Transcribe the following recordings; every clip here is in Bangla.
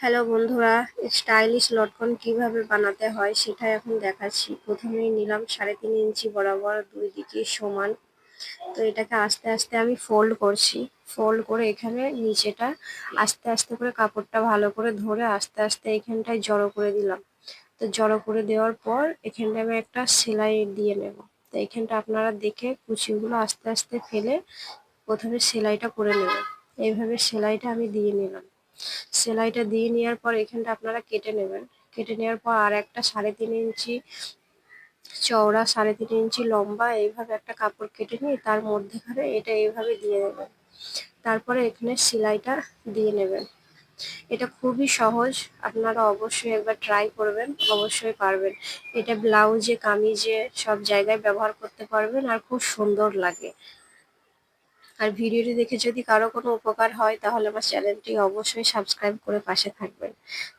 হ্যালো বন্ধুরা, স্টাইলিশ লটকন কিভাবে বানাতে হয় সেটাই এখন দেখাচ্ছি। প্রথমেই নিলাম 3.5 ইঞ্চি বরাবর, দুই দিকে সমান। তো এটাকে আস্তে আস্তে আমি ফোল্ড করছি। ফোল্ড করে এখানে নিচেটা আস্তে আস্তে করে কাপড়টা ভালো করে ধরে আস্তে আস্তে এখানটায় জড়ো করে দিলাম। তো জড়ো করে দেওয়ার পর এখানটায় আমি একটা সেলাই দিয়ে নেব। তো এখানটা আপনারা দেখে কুচিগুলো আস্তে আস্তে ফেলে প্রথমে সেলাইটা করে নেবেন। এইভাবে সেলাইটা আমি দিয়ে নিলাম। সেলাইটা দিয়ে নেওয়ার পর এখানটা আপনারা কেটে নেবেন। কেটে নেওয়ার পর আর একটা 3.5 ইঞ্চি চওড়া, 3.5 ইঞ্চি লম্বা এইভাবে একটা কাপড় কেটে নিয়ে তার মধ্যেখানে এটা এইভাবে দিয়ে দেবেন। তারপরে এখানে সেলাইটা দিয়ে নেবেন। এটা খুবই সহজ, আপনারা অবশ্যই একবার ট্রাই করবেন, অবশ্যই পারবেন। এটা ব্লাউজে, কামিজে সব জায়গায় ব্যবহার করতে পারবেন আর খুব সুন্দর লাগে। আর ভিডিওটি দেখে যদি কারো কোনো উপকার হয় তাহলে আমার চ্যানেলটি অবশ্যই সাবস্ক্রাইব করে পাশে থাকবেন।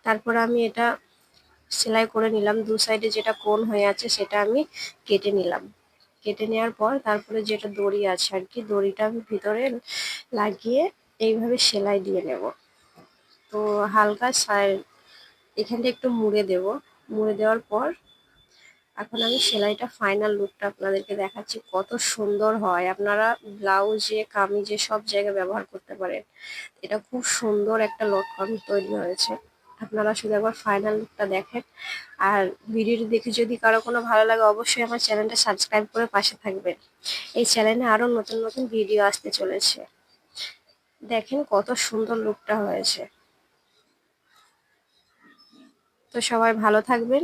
তারপর আমি এটা সেলাই করে নিলাম। দু সাইডে যেটা কোণ হয়ে আছে সেটা আমি কেটে নিলাম। কেটে নেওয়ার পর তারপরে যেটা দড়ি আছে আর কি, দড়িটা আমি ভিতরে লাগিয়ে এইভাবে সেলাই দিয়ে নেব। তো হালকা এখানটা একটু মুড়ে দেব। মুড়ে দেওয়ার পর এখন আমি সেলাইটা ফাইনাল লুকটা আপনাদেরকে দেখাচ্ছি, কত সুন্দর হয়। আপনারা ব্লাউজে, কামিজে সব জায়গায় ব্যবহার করতে পারেন। এটা খুব সুন্দর একটা লটকন তৈরি হয়েছে। আপনারা শুধু একবার ফাইনাল লুকটা দেখেন। আর ভিডিওটি দেখে যদি কারো কোনো ভালো লাগে অবশ্যই আমার চ্যানেলটা সাবস্ক্রাইব করে পাশে থাকবেন। এই চ্যানেলে আরো নতুন নতুন ভিডিও আসতে চলেছে। দেখেন কত সুন্দর লুকটা হয়েছে। তো সবাই ভালো থাকবেন।